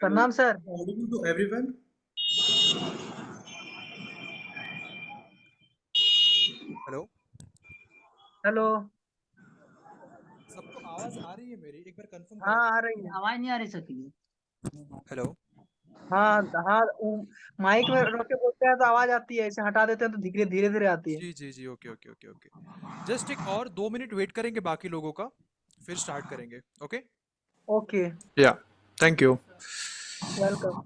प्रणाम sir. Audible to everyone? Hello, hello. सबको आवाज आ रही है मेरी? एक बार कंफर्म हाँ, करें। आ रही है। आवाज नहीं आ रही सकी। हेलो। हाँ हाँ, माइक में रख के बोलते हैं तो आवाज आती है, ऐसे हटा देते हैं तो धीरे धीरे धीरे आती है। जी जी जी, okay okay okay okay. Just एक और 2 मिनट वेट करेंगे बाकी लोगों का, फिर स्टार्ट करेंगे। Okay, okay. या, थैंक यू। वेलकम।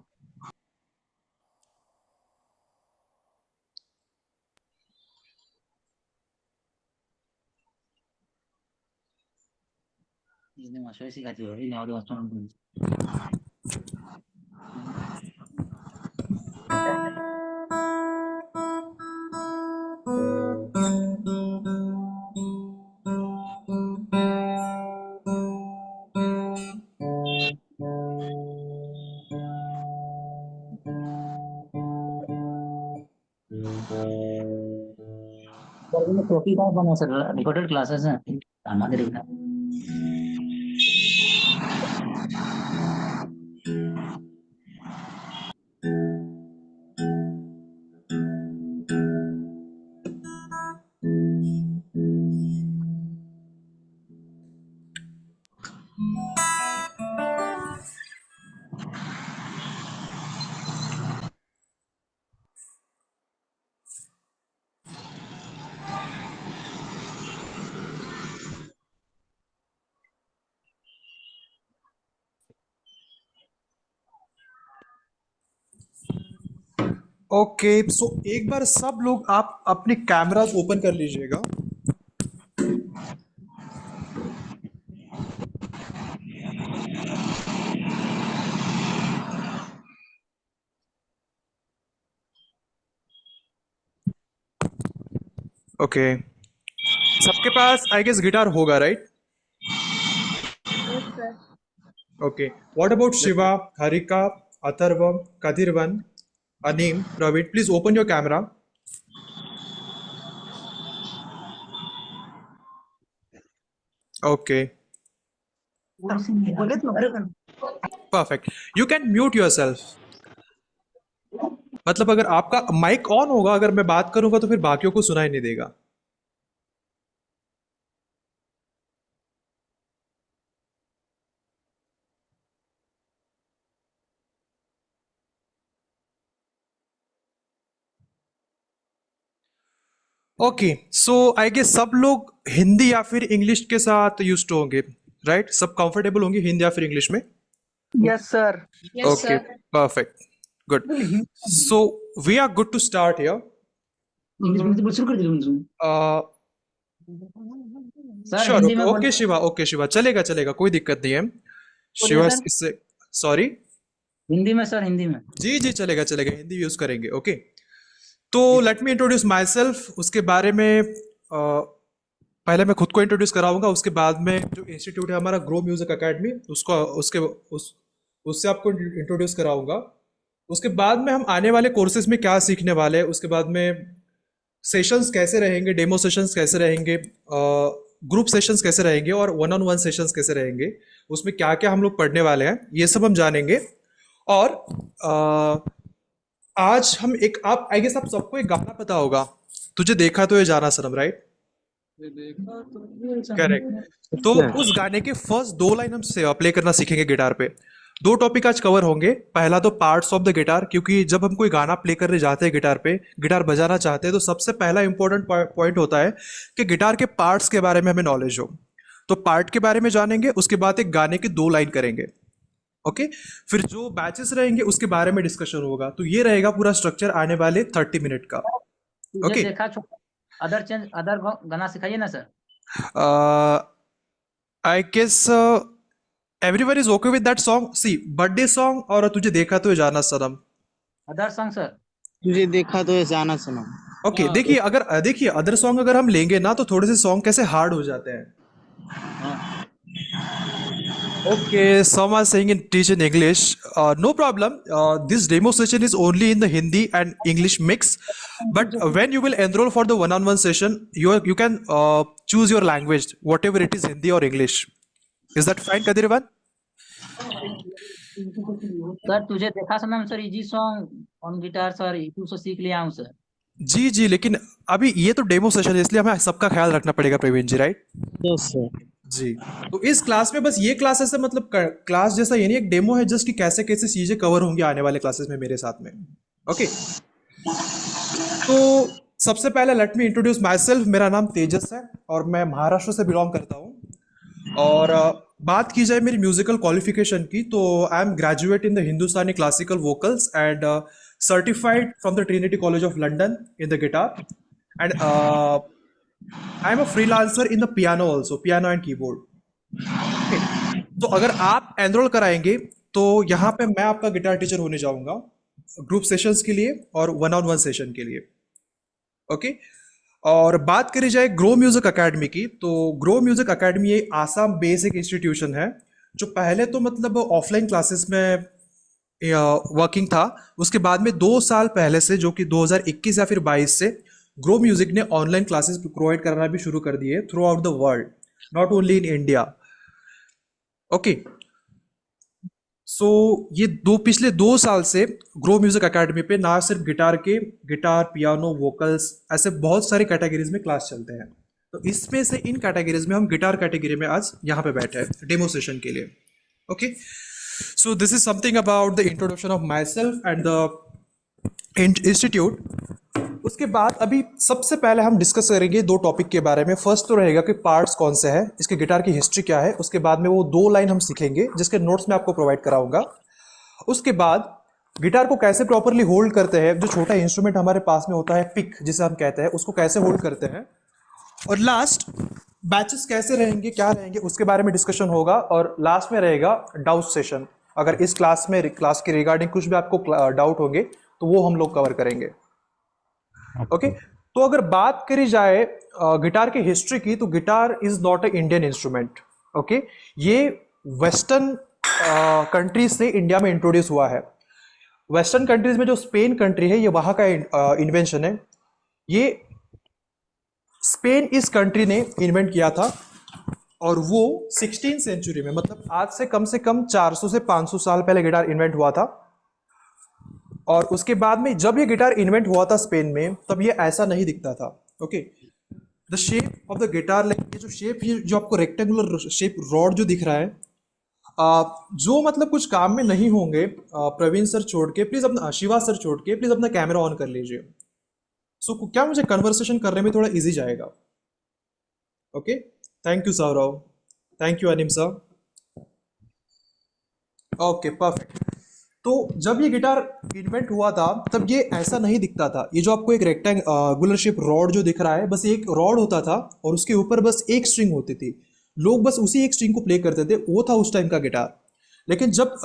इसने मास्टर सिखाती है इन और मास्टर। टॉपिक काय बना सर रिकॉर्डेड क्लासेस हैं हमारे देखना। ओके, सो एक बार सब लोग आप अपने कैमरास ओपन कर लीजिएगा। ओके, सबके पास आई गेस गिटार होगा, right? Yes sir. Okay, what about Shiva, Harika, Atharva, Kadirvan, Aneem, Praveen? Please open your camera. Okay, बोले तो अरे perfect. You can mute yourself. मतलब अगर आपका माइक ऑन होगा, अगर मैं बात करूंगा तो फिर बाकियों को सुनाई नहीं देगा। ओके, सो आई गेस सब लोग हिंदी या फिर इंग्लिश के साथ यूज टू होंगे, राइट? सब कंफर्टेबल होंगे हिंदी या फिर इंग्लिश में? Yes sir. Okay, perfect, good. So we are good to start here. English में तो शुरू कर दिया सर। श्योर, हिंदी ओके में ओके शिवा, ओके शिवा, चलेगा चलेगा, कोई दिक्कत नहीं है। बोलिए शिवा सर। इससे, सॉरी। हिंदी में सर, हिंदी में। जी जी, चलेगा चलेगा, हिंदी यूज करेंगे। ओके, तो let me introduce my self. उसके बारे में पहले मैं खुद को इंट्रोड्यूस कराऊंगा, उसके बाद में जो इंस्टीट्यूट है हमारा ग्रो म्यूजिक एकेडमी, उसको उससे आपको इंट्रोड्यूस कराऊंगा। उसके बाद में हम आने वाले कोर्सेज में क्या सीखने वाले हैं, उसके बाद में सेशंस कैसे रहेंगे, डेमो सेशंस कैसे रहेंगे, ग्रुप सेशंस कैसे रहेंगे और वन ऑन वन सेशंस कैसे रहेंगे, उसमें क्या क्या हम लोग पढ़ने वाले हैं, ये सब हम जानेंगे। और आज हम एक, आप आई गेस आप सबको एक गाना पता होगा, तुझे देखा तो ये जाना सनम, राइट? करेक्ट। तो उस गाने के फर्स्ट 2 लाइन हम प्ले करना सीखेंगे गिटार पे। 2 टॉपिक आज कवर होंगे। पहला तो पार्ट्स ऑफ द गिटार, क्योंकि जब हम कोई गाना प्ले करने जाते हैं गिटार पे, गिटार बजाना चाहते हैं, तो सबसे पहला इंपॉर्टेंट पॉइंट होता है कि गिटार के पार्ट्स के बारे में हमें नॉलेज हो। तो पार्ट के बारे में जानेंगे, उसके बाद एक गाने की 2 लाइन करेंगे। ओके, फिर जो बैचेस रहेंगे उसके बारे में डिस्कशन होगा। तो ये रहेगा पूरा स्ट्रक्चर आने वाले 30 मिनट का। तुझे ओके, देखा छोटा अदर गाना सिखाइए ना सर। I guess everyone is okay with that song. See, birthday song और तुझे देखा तो ये जाना सनम। Other song sir. तुझे देखा तो ये जाना सनम। ओके, देखिए अगर देखिए अदर सॉन्ग अगर हम लेंगे ना तो थोड़े से सॉन्ग कैसे हार्ड हो जाते हैं। Okay, some are saying in teach in English. No problem. This demo session is only in the Hindi and English mix. But when you will enroll for the one-on-one session, you can choose your language, whatever it is, Hindi or English. Is that fine, Kadirvan? Sir तुझे देखा सनम sir easy song on guitar sir YouTube से सीख लिया हूँ sir. जी जी, लेकिन अभी ये तो डेमो सेशन है, इसलिए हमें सबका ख्याल रखना पड़ेगा Praveen ji, right? Yes sir. जी। तो इस क्लास में बस ये क्लास ऐसे मतलब क्लास जैसा ये नहीं, एक डेमो है जस्ट कि कैसे कैसे चीजें कवर होंगी आने वाले क्लासेस में मेरे साथ में। ओके, तो सबसे पहले let me introduce my self. मेरा नाम तेजस है और मैं महाराष्ट्र से बिलोंग करता हूँ। और बात की जाए मेरी म्यूजिकल क्वालिफिकेशन की, तो I am graduate in the Hindustani classical vocals and certified from the Trinity college of London in the guitar and I am a freelancer in the piano also, piano and keyboard. तो अगर आप enrol कराएंगे तो यहाँ पे मैं आपका guitar teacher होने जाऊंगा ग्रुप सेशंस के लिए और वन ऑन वन सेशन के लिए। ओके, और बात करी जाए ग्रो म्यूजिक एकेडमी की, तो ग्रो म्यूजिक एकेडमी ये आसाम बेसिक इंस्टीट्यूशन है जो पहले तो मतलब ऑफलाइन क्लासेस में वर्किंग था। उसके बाद में 2 साल पहले से, जो कि 2021 या फिर 22 से, ग्रो म्यूजिक ने ऑनलाइन क्लासेस प्रोवाइड करना भी शुरू कर दिए throughout the world, not only in India. Okay, so ये पिछले 2 साल से ग्रो म्यूजिक एकेडमी पे ना सिर्फ गिटार, पियानो, वोकल्स, ऐसे बहुत सारी कैटेगरीज में क्लास चलते हैं। तो इसमें से इन कैटेगरीज में हम गिटार कैटेगरी में आज यहाँ पे बैठे हैं डेमो सेशन के लिए। Okay, so this is something about the introduction of my self and the institute. उसके बाद अभी सबसे पहले हम डिस्कस करेंगे 2 टॉपिक के बारे में। फर्स्ट तो रहेगा कि पार्ट्स कौन से हैं, इसके गिटार की हिस्ट्री क्या है। उसके बाद में वो 2 लाइन हम सीखेंगे जिसके नोट्स मैं आपको प्रोवाइड कराऊंगा। उसके बाद गिटार को कैसे प्रॉपरली होल्ड करते हैं, जो छोटा इंस्ट्रूमेंट हमारे पास में होता है पिक जिसे हम कहते हैं, उसको कैसे होल्ड करते हैं। और लास्ट बैचेस कैसे रहेंगे, क्या रहेंगे, उसके बारे में डिस्कशन होगा। और लास्ट में रहेगा डाउट सेशन। अगर इस क्लास के रिगार्डिंग कुछ भी आपको डाउट होंगे तो वो हम लोग कवर करेंगे। ओके, तो अगर बात करी जाए गिटार की हिस्ट्री की, तो guitar is not a Indian instrument. Okay, ये वेस्टर्न कंट्रीज से इंडिया में इंट्रोड्यूस हुआ है। वेस्टर्न कंट्रीज में जो स्पेन कंट्री है, ये वहां का इन्वेंशन है। ये स्पेन इस कंट्री ने इन्वेंट किया था और वो 16th सेंचुरी में, मतलब आज से कम 400 से 500 साल पहले गिटार इन्वेंट हुआ था। और उसके बाद में जब ये गिटार इन्वेंट हुआ था स्पेन में, तब ये ऐसा नहीं दिखता था। Okay, the shape of the guitar, like ये जो शेप, ये जो आपको रेक्टेंगुलर शेप रॉड जो दिख रहा है, जो मतलब कुछ काम में नहीं होंगे, प्रवीण सर छोड़ के प्लीज अपना, शिवा सर छोड़ के प्लीज अपना कैमरा ऑन कर लीजिए। सो क्या मुझे कन्वर्सेशन करने में थोड़ा इजी जाएगा। Okay, thank you Saurav, thank you Anim sir. Okay, perfect. तो जब ये गिटार इन्वेंट हुआ था तब ये ऐसा नहीं दिखता था। ये जो आपको एक रेक्टेंगुलर शेप रॉड जो दिख रहा है, बस एक रॉड होता था और उसके ऊपर बस एक स्ट्रिंग होती थी। लोग बस उसी एक स्ट्रिंग को प्ले करते थे, वो था उस टाइम का गिटार। लेकिन जब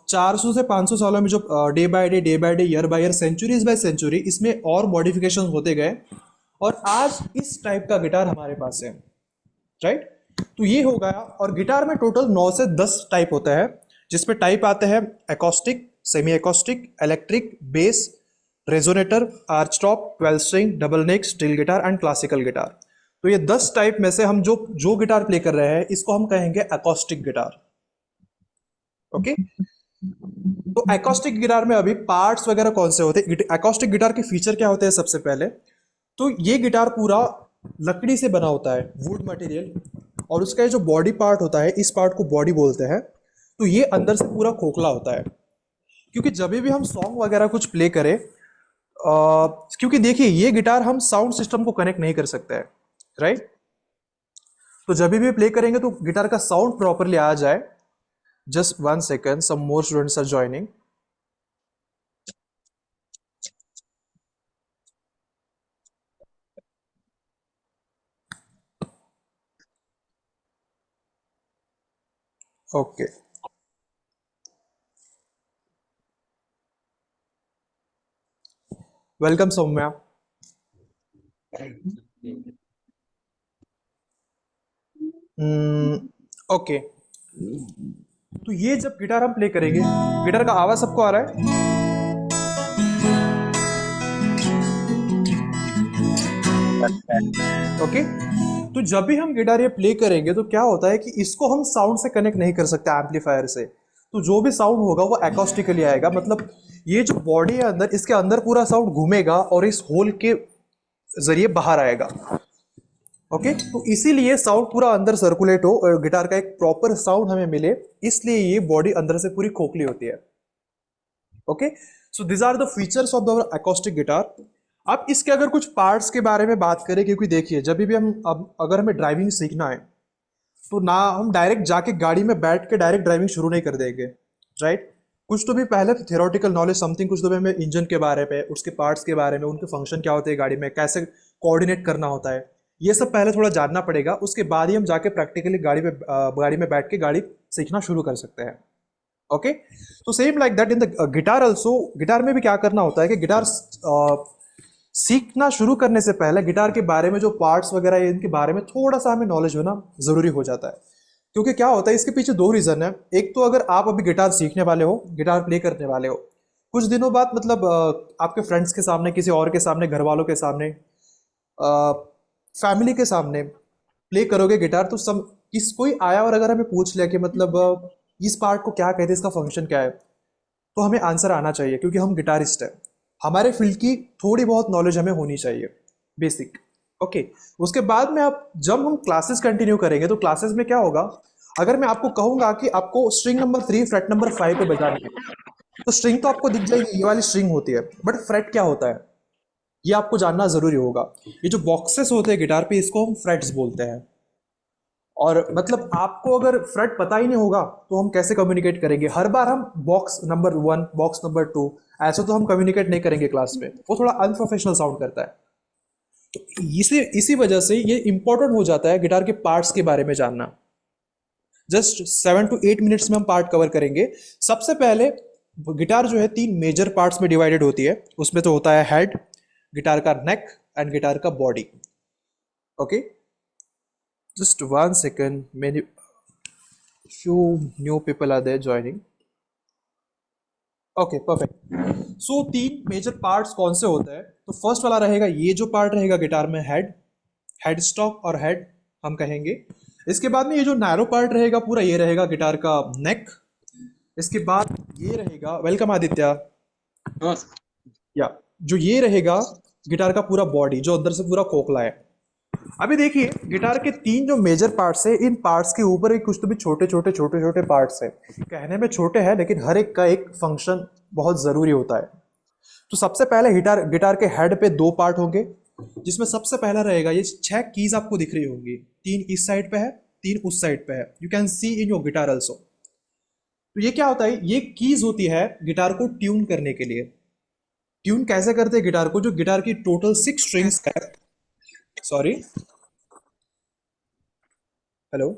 400 से 500 सालों में, जब day by day, year by year, centuries by century, इसमें और मॉडिफिकेशन होते गए और आज इस टाइप का गिटार हमारे पास है, राइट? तो ये हो गया। और गिटार में टोटल 9 से 10 टाइप होता है, जिसमें टाइप आते हैं acoustic, semi acoustic, electric, base, resonator, arch top, 12 string, double neck, steel guitar and classical guitar. तो ये 10 टाइप में से हम जो गिटार प्ले कर रहे हैं, इसको हम कहेंगे एकॉस्टिक गिटार। ओके, तो एकॉस्टिक गिटार में अभी पार्ट्स वगैरह कौन से होते हैं, एकॉस्टिक गिटार के फीचर क्या होते हैं? सबसे पहले तो ये गिटार पूरा लकड़ी से बना होता है, वुड मटेरियल, और उसका ये जो बॉडी पार्ट होता है, इस पार्ट को बॉडी बोलते हैं। तो ये अंदर से पूरा खोखला होता है, क्योंकि जब भी हम सॉन्ग वगैरह कुछ प्ले करें, क्योंकि देखिए ये गिटार हम साउंड सिस्टम को कनेक्ट नहीं कर सकते हैं, राइट? तो जब भी प्ले करेंगे तो गिटार का साउंड प्रॉपरली आ जाए। Just 1 second, some more students are joining. Okay, welcome Saumya. Okay, तो ये जब गिटार हम प्ले करेंगे, गिटार का आवाज सबको आ रहा है? ओके, तो जब भी हम गिटार ये प्ले करेंगे तो क्या होता है कि इसको हम साउंड से कनेक्ट नहीं कर सकते, एम्पलीफायर से। तो जो भी साउंड होगा वो एकॉस्टिकली आएगा, मतलब ये जो बॉडी है अंदर, इसके अंदर पूरा साउंड घूमेगा और इस होल के जरिए बाहर आएगा। ओके, तो इसीलिए साउंड पूरा अंदर सर्कुलेट हो और गिटार का एक प्रॉपर साउंड हमें मिले, इसलिए ये बॉडी अंदर से पूरी खोखली होती है। Okay, so this are the features of the acoustic guitar. अब इसके अगर कुछ पार्ट्स के बारे में बात करें, क्योंकि देखिए जब भी हम अगर हमें ड्राइविंग सीखना है तो ना हम डायरेक्ट जाके गाड़ी में बैठ के डायरेक्ट ड्राइविंग शुरू नहीं कर देंगे, राइट? कुछ तो भी पहले थियोरेटिकल नॉलेज समथिंग, कुछ तो भी हमें इंजन के बारे में, उसके पार्ट्स के बारे में, उनके फंक्शन क्या होते हैं गाड़ी में, कैसे कोऑर्डिनेट करना होता है, ये सब पहले थोड़ा जानना पड़ेगा। उसके बाद ही हम जाके प्रैक्टिकली गाड़ी में बैठ के गाड़ी सीखना शुरू कर सकते हैं। ओके, तो same like that in the guitar also. Guitar में भी क्या करना होता है कि गिटार सीखना शुरू करने से पहले गिटार के बारे में जो पार्ट्स वगैरह है इनके बारे में थोड़ा सा हमें नॉलेज होना जरूरी हो जाता है। क्योंकि क्या होता है, इसके पीछे दो रीजन है। एक तो अगर आप अभी गिटार सीखने वाले हो, गिटार प्ले करने वाले हो, कुछ दिनों बाद मतलब आपके फ्रेंड्स के सामने, किसी और के सामने, घर वालों के सामने, फैमिली के सामने प्ले करोगे गिटार, तो सब किस कोई आया और अगर हमें पूछ लिया कि मतलब इस पार्ट को क्या कहते हैं, इसका फंक्शन क्या है, तो हमें आंसर आना चाहिए क्योंकि हम गिटारिस्ट हैं। हमारे फील्ड की थोड़ी बहुत नॉलेज हमें होनी चाहिए, बेसिक। ओके, उसके बाद में आप जब हम क्लासेस कंटिन्यू करेंगे तो क्लासेस में क्या होगा, अगर मैं आपको कहूंगा कि आपको स्ट्रिंग नंबर 3 फ्रेट नंबर 5 पे बजानी है, तो स्ट्रिंग तो आपको दिख जाएगी, ये वाली स्ट्रिंग होती है, बट फ्रेट क्या होता है ये आपको जानना जरूरी होगा। ये जो बॉक्सेस होते हैं गिटार पे, इसको हम फ्रेट्स बोलते हैं। और मतलब आपको अगर फ्रेट पता ही नहीं होगा तो हम कैसे कम्युनिकेट करेंगे? हर बार हम बॉक्स नंबर 1, बॉक्स नंबर 2, ऐसा तो हम कम्युनिकेट नहीं करेंगे क्लास में, वो थोड़ा अनप्रोफेशनल साउंड करता है। तो इसी वजह से ये इंपॉर्टेंट हो जाता है गिटार के पार्ट्स के बारे में जानना। जस्ट 7 to 8 मिनट्स में हम पार्ट कवर करेंगे। सबसे पहले गिटार जो है 3 मेजर पार्ट्स में डिवाइडेड होती है। उसमें तो होता है हेड, गिटार का नेक एंड गिटार का body. Okay, just 1 second, many few new people are there joining. Okay, perfect. So 3 major parts कौन से होते हैं? तो फर्स्ट वाला रहेगा, ये जो पार्ट रहेगा गिटार में, हेड स्टॉक और हेड हम कहेंगे। इसके बाद में ये जो नैरो पार्ट रहेगा पूरा, ये रहेगा गिटार का नेक। इसके बाद ये रहेगा, वेलकम आदित्य, या जो ये रहेगा गिटार का पूरा बॉडी, जो अंदर से पूरा खोखला है। अभी देखिए गिटार के 3 जो मेजर पार्ट्स है, इन पार्ट्स के ऊपर भी कुछ तो भी छोटे छोटे पार्ट्स है। कहने में छोटे हैं लेकिन हर एक का एक फंक्शन बहुत जरूरी होता है। तो सबसे पहले गिटार के हेड पे 2 पार्ट होंगे, जिसमें सबसे पहला रहेगा, ये 6 कीज आपको दिख रही होंगी, 3 इस साइड पे है, 3 उस साइड पे है। You can see in your guitar also. तो ये क्या होता है, ये कीज होती है गिटार को ट्यून करने के लिए। ट्यून कैसे करते हैं गिटार को? जो गिटार की टोटल 6 स्ट्रिंग्स है, सॉरी, हेलो,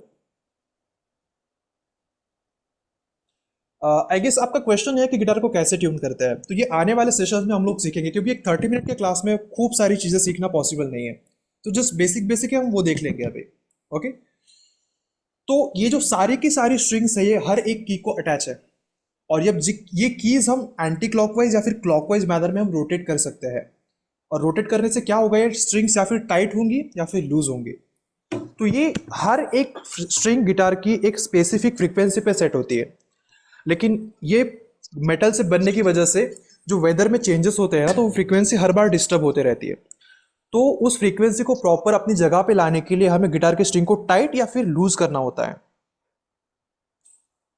आई गेस आपका क्वेश्चन है कि गिटार को कैसे ट्यून करते हैं। तो ये आने वाले सेशंस में हम लोग सीखेंगे, क्योंकि एक 30 मिनट के क्लास में खूब सारी चीजें सीखना पॉसिबल नहीं है। तो जस्ट बेसिक है, हम वो देख लेंगे अभी। ओके, तो ये जो सारी की सारी स्ट्रिंग्स है, ये हर एक की को अटैच है। और ये कीज हम एंटी क्लॉकवाइज या फिर क्लॉकवाइज मैनर में हम रोटेट कर सकते हैं। और रोटेट करने से क्या होगा, ये स्ट्रिंग्स या फिर टाइट होंगी या फिर लूज होंगी। तो ये हर एक स्ट्रिंग गिटार की एक स्पेसिफिक फ्रीक्वेंसी पे सेट होती है। लेकिन ये मेटल से बनने की वजह से जो वेदर में चेंजेस होते हैं ना, तो वो फ्रीक्वेंसी हर बार डिस्टर्ब होते रहती है। तो उस फ्रीक्वेंसी को प्रॉपर अपनी जगह पे लाने के लिए हमें गिटार के स्ट्रिंग को टाइट या फिर लूज करना होता है।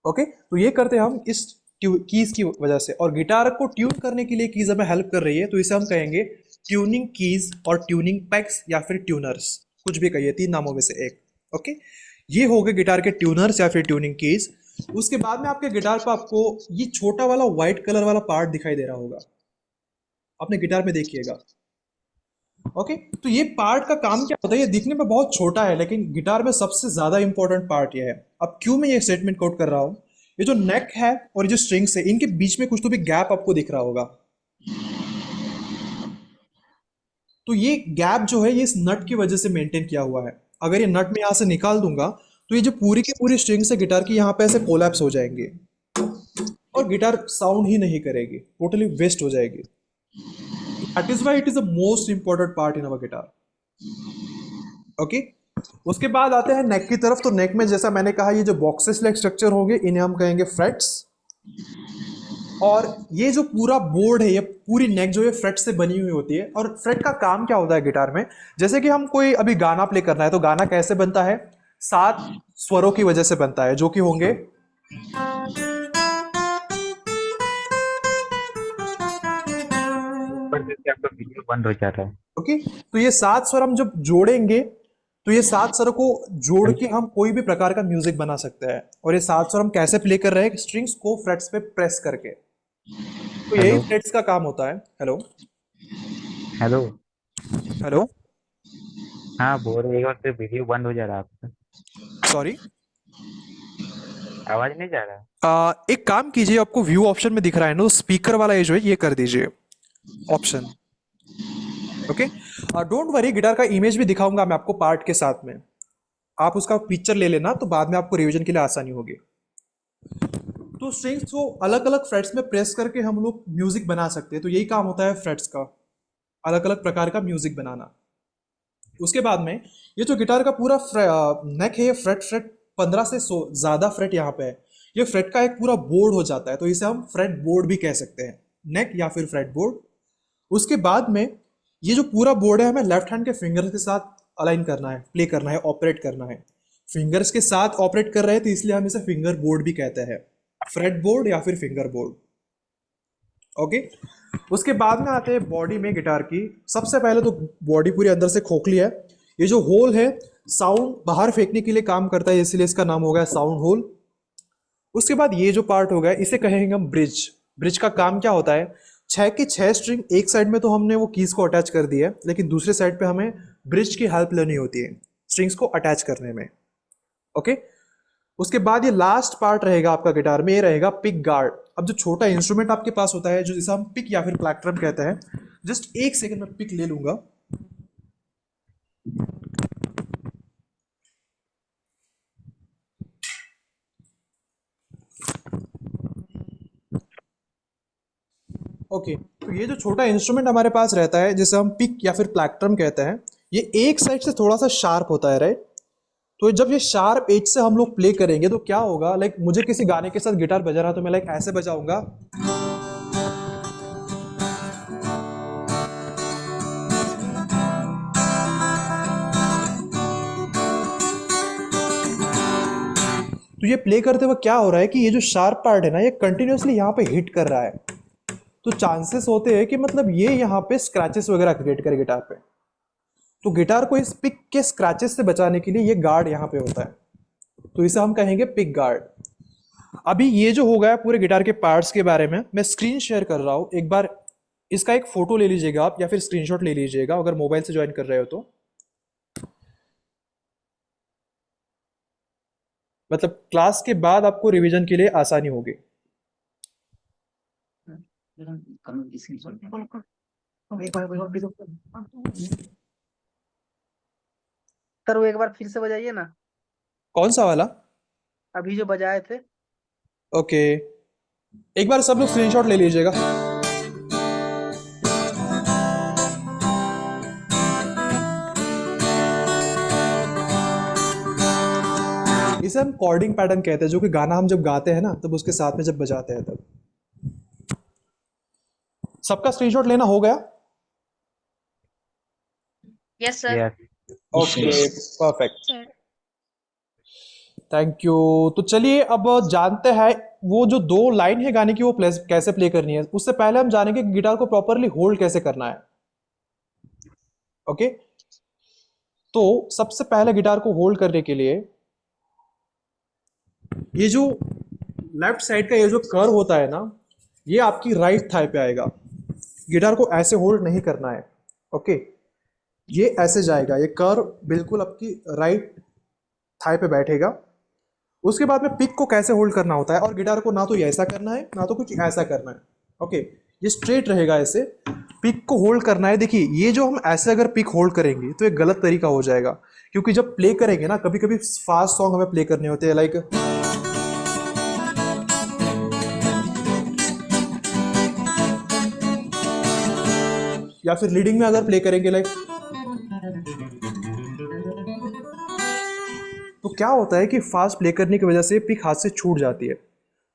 ओके, तो ये करते हैं हम इस कीज की वजह से। और गिटार को ट्यून करने के लिए कीज हमें हेल्प कर रही है, तो इसे हम कहेंगे ट्यूनिंग कीज और ट्यूनिंग पैक्स या फिर ट्यूनर्स, कुछ भी कहिए, 3 नामों में से एक। ओके, ये हो गए गिटार के ट्यूनर्स या फिर ट्यूनिंग कीज। उसके बाद में आपके गिटार पर आपको ये छोटा वाला व्हाइट कलर वाला पार्ट दिखाई दे रहा होगा, अपने गिटार में देखिएगा। ओके, तो ये पार्ट का काम क्या होता है? ये दिखने में बहुत छोटा है लेकिन गिटार में सबसे ज्यादा इंपॉर्टेंट पार्ट ये है। अब क्यों मैं ये स्टेटमेंट कोट कर रहा हूं, ये जो नेक है और ये जो स्ट्रिंग्स है, इनके बीच में कुछ तो भी गैप आपको दिख रहा होगा। तो ये गैप जो है, ये इस नट की वजह से मेंटेन किया हुआ है। अगर ये नट में यहां से निकाल दूंगा तो ये जो पूरी की पूरी स्ट्रिंग्स है गिटार की, यहाँ पे ऐसे कोलैप्स हो जाएंगे और गिटार साउंड ही नहीं करेगी, टोटली वेस्ट हो जाएगी। That is why it is the most important part in our guitar. Okay, उसके बाद आते हैं नेक की तरफ। तो नेक में जैसा मैंने कहा, ये जो बॉक्सेस लाइक स्ट्रक्चर होंगे इन्हें हम कहेंगे फ्रेट्स। और ये जो पूरा बोर्ड है, ये पूरी नेक जो है फ्रेट से बनी हुई होती है। और फ्रेट का काम क्या होता है गिटार में, जैसे कि हम कोई अभी गाना प्ले करना है तो गाना कैसे बनता है, 7 स्वरों की वजह से बनता है, जो कि होंगे पर जैसे आपका वीडियो बंद हो जा रहा है। ओके। तो ये 7 स्वर हम जब जोड़ेंगे तो ये 7 स्वरों को जोड़ के हम कोई भी प्रकार का म्यूजिक बना सकते हैं। और ये 7 स्वर हम कैसे प्ले कर रहे हैं, स्ट्रिंग्स को फ्रेट्स पे प्रेस करके। तो यही हेलो फ्रेट्स का काम होता है। Hello hello. हेलो, हाँ बोल रहे, एक बार से वीडियो बंद हो जा रहा है आपका, सॉरी। आवाज नहीं जा रहा। एक काम कीजिए, आपको व्यू ऑप्शन में दिख रहा है ना, तो स्पीकर वाला ये जो है ये कर दीजिए option. Okay, don't worry, guitar का इमेज भी दिखाऊंगा मैं आपको पार्ट के साथ में। आप उसका पिक्चर ले लेना, तो बाद में आपको रिवीजन के लिए आसानी होगी। तो स्ट्रिंग्स को अलग अलग फ्रेट्स में प्रेस करके हम लोग म्यूजिक बना सकते हैं। तो यही काम होता है फ्रेट्स का, अलग अलग प्रकार का म्यूजिक बनाना। उसके बाद में ये जो गिटार का पूरा नेक है, ये फ्रेट 15 से ज़्यादा फ्रेट यहाँ पे है। ये फ्रेट का एक पूरा बोर्ड हो जाता है, तो इसे हम फ्रेट बोर्ड भी कह सकते हैं, नेक या फिर फ्रेट बोर्ड। उसके बाद में ये जो पूरा बोर्ड है, हमें लेफ्ट हैंड के फिंगर्स के साथ अलाइन करना है, प्ले करना है, ऑपरेट करना है। फिंगर्स के साथ ऑपरेट कर रहे हैं तो इसलिए हम इसे फिंगर बोर्ड भी कहते हैं, फ्रेट बोर्ड या फिर फिंगर बोर्ड। ओके। उसके बाद में आते हैं बॉडी में गिटार की। सबसे पहले तो बॉडी पूरी अंदर से खोखली है। ये जो होल है, साउंड बाहर फेंकने के लिए काम करता है, इसलिए इसका नाम हो गया साउंड होल। उसके बाद ये जो पार्ट हो गया, इसे कहेंगे हम ब्रिज। ब्रिज का काम क्या होता है, 6 की 6 स्ट्रिंग एक साइड में तो हमने वो कीज को अटैच कर दी है, लेकिन दूसरे साइड पे हमें ब्रिज की हेल्प लेनी होती है स्ट्रिंग्स को अटैच करने में। ओके। उसके बाद ये लास्ट पार्ट रहेगा आपका गिटार में, ये रहेगा पिक गार्ड। अब जो छोटा इंस्ट्रूमेंट आपके पास होता है, जो जिसे हम पिक या फिर प्लेक्ट्रम कहते हैं, जस्ट एक सेकंड में पिक ले लूंगा। ओके। तो ये जो छोटा इंस्ट्रूमेंट हमारे पास रहता है, जिसे हम पिक या फिर प्लेक्ट्रम कहते हैं, ये एक साइड से थोड़ा सा शार्प होता है, राइट। तो जब ये शार्प एज से हम लोग प्ले करेंगे तो क्या होगा, लाइक मुझे किसी गाने के साथ गिटार बजा रहा तो मैं लाइक ऐसे बजाऊंगा। तो ये प्ले करते हुए क्या हो रहा है कि ये जो शार्प पार्ट है ना, ये कंटिन्यूअसली यहाँ पे हिट कर रहा है। तो चांसेस होते हैं कि मतलब ये यहाँ पे स्क्रैचेस वगैरह क्रिएट करे गिटार पे। तो गिटार को इस पिक के स्क्रैचेस से बचाने के लिए ये गार्ड यहाँ पे होता है, तो इसे हम कहेंगे पिक गार्ड। अभी ये जो हो गया पूरे गिटार के पार्ट्स के बारे में, मैं स्क्रीन शेयर कर रहा हूँ, एक बार इसका एक फोटो ले लीजिएगा आप, या फिर स्क्रीनशॉट ले लीजिएगा अगर मोबाइल से ज्वाइन कर रहे हो तो। मतलब क्लास के बाद आपको रिवीजन के लिए आसानी होगी। सर वो एक बार फिर से बजाइए ना, कौन सा वाला? अभी जो बजाए थे। ओके, एक बार सब लोग स्क्रीनशॉट ले लीजिएगा। इसे हम कॉर्डिंग पैटर्न कहते हैं, जो कि गाना हम जब गाते हैं ना, तब उसके साथ में जब बजाते हैं तब। सबका स्क्रीनशॉट लेना हो गया? Yes sir. Yes okay, perfect, thank you. तो चलिए अब जानते हैं वो जो 2 लाइन है गाने की, वो कैसे प्ले करनी है। उससे पहले हम जानेंगे कि गिटार को प्रॉपरली होल्ड कैसे करना है। ओके, तो सबसे पहले गिटार को होल्ड करने के लिए ये जो लेफ्ट साइड का ये जो कर्व होता है ना, ये आपकी राइट थाई पे आएगा। गिटार को ऐसे होल्ड नहीं करना है। ओके, ये ऐसे जाएगा, ये कर्व बिल्कुल आपकी राइट थाई पे बैठेगा। उसके बाद में पिक को कैसे होल्ड करना होता है, और गिटार को ना तो ये ऐसा करना है ना तो कुछ ऐसा करना है। ओके, ये स्ट्रेट रहेगा, ऐसे पिक को होल्ड करना है। देखिए, ये जो हम ऐसे अगर पिक होल्ड करेंगे तो एक गलत तरीका हो जाएगा, क्योंकि जब प्ले करेंगे ना, कभी कभी फास्ट सॉन्ग हमें प्ले करने होते हैं, लाइक या फिर लीडिंग में अगर प्ले करेंगे लाइक, क्या होता है कि फास्ट प्ले करने की वजह से पिक हाथ से छूट जाती है।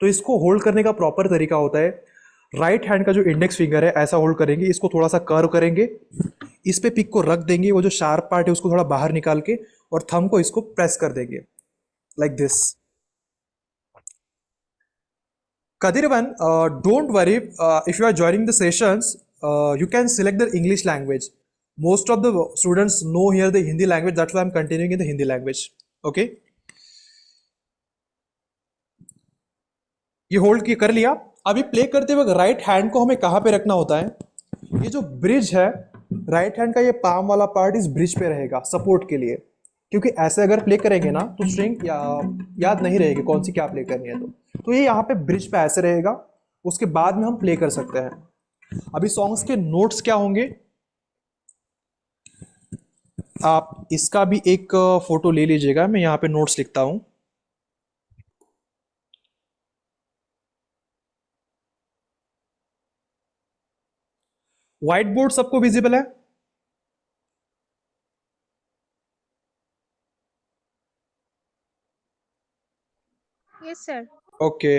तो इसको होल्ड करने का प्रॉपर तरीका होता है, राइट हैंड का जो इंडेक्स फिंगर है ऐसा होल्ड करेंगे, इसको थोड़ा सा कर्व करेंगे, इस पे पिक को रख देंगे, वो जो शार्प पार्ट है उसको थोड़ा बाहर निकाल के, और थंब को इसको प्रेस कर देंगे like this. Kadirvan, don't worry. If you are joining the sessions, you can select the English language. Most of the students know here the Hindi language. That's why I'm continuing in the Hindi language. Okay. ये hold कर लिया। अभी play करते वक्त right hand को हमें कहाँ पे रखना होता है? ये जो ब्रिज है, राइट हैंड का ये पाम वाला पार्ट इस ब्रिज पे रहेगा सपोर्ट के लिए, क्योंकि ऐसे अगर प्ले करेंगे ना तो स्ट्रिंग याद नहीं रहेगी कौन सी क्या प्ले करनी है। तो ये यहाँ पे ब्रिज पे ऐसे रहेगा, उसके बाद में हम प्ले कर सकते हैं। अभी सॉन्ग्स के नोट्स क्या होंगे, आप इसका भी एक फोटो ले लीजिएगा, मैं यहाँ पे नोट्स लिखता हूं। व्हाइट बोर्ड सबको विजिबल है? Yes, sir. Okay,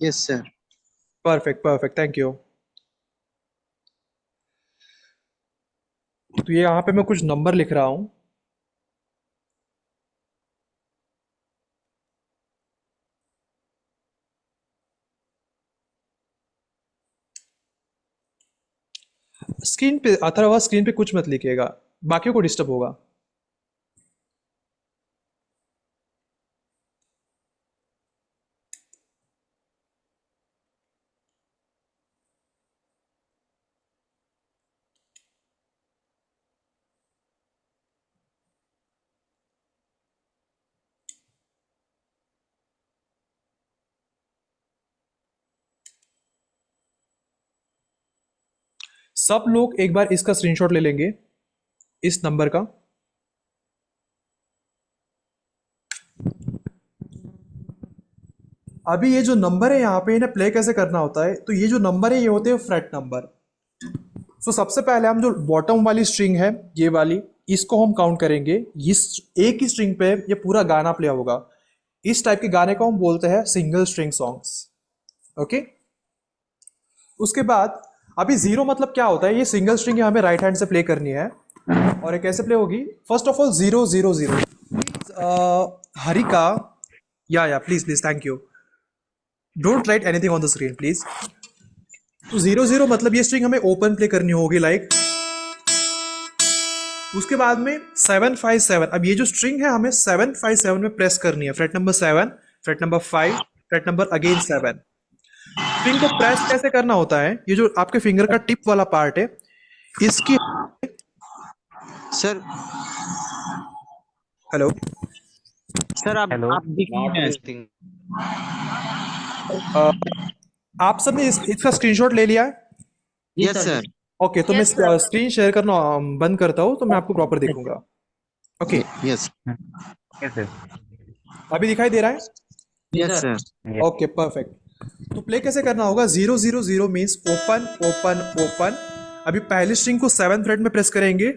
yes sir. Perfect perfect, thank you. तो ये यहाँ पे मैं कुछ नंबर लिख रहा हूं। स्क्रीन पे अथर्वा, स्क्रीन पे कुछ मत लिखिएगा, बाकियों को डिस्टर्ब होगा। सब लोग एक बार इसका स्क्रीनशॉट ले लेंगे, इस नंबर का। अभी ये जो नंबर है यहाँ पे इन्हें प्ले कैसे करना होता है, तो ये जो नंबर है ये होते हैं फ्रेट नंबर। सो सबसे पहले हम जो बॉटम वाली स्ट्रिंग है ये वाली, इसको हम काउंट करेंगे। इस एक ही स्ट्रिंग पे ये पूरा गाना प्ले होगा। इस टाइप के गाने को हम बोलते हैं सिंगल स्ट्रिंग सॉन्ग्स। ओके, उसके बाद अभी जीरो मतलब क्या होता है, ये सिंगल स्ट्रिंग हमें राइट हैंड से प्ले करनी है, और ये कैसे प्ले होगी? First of all 0 0 0। हरिका, या please please, thank you, don't write anything on the screen please. तो 0 0 मतलब ये स्ट्रिंग हमें ओपन प्ले करनी होगी लाइक। उसके बाद में 7 5 7। अब ये जो स्ट्रिंग है हमें 7 5 7 में प्रेस करनी है। Freight number 7, freight number 5, freight number again 7। String को प्रेस कैसे करना होता है, ये जो आपके फिंगर का टिप वाला पार्ट है इसकी। Sir hello sir, hello. आप दिख नहीं रहे। आप सबने इसका स्क्रीनशॉट ले लिया है? जी यस सर। सर। ओके, तो मैं Yes, sir. स्क्रीन शेयर करना बंद करता हूँ, तो मैं आपको प्रॉपर दिखूंगा। Okay, yes yes sir. अभी दिखाई दे रहा है? जी yes sir. Sir. Okay perfect. तो प्ले कैसे करना होगा? 0 0 0 मीन्स ओपन ओपन ओपन। अभी पहली स्ट्रिंग को 7th फ्रेट में प्रेस करेंगे,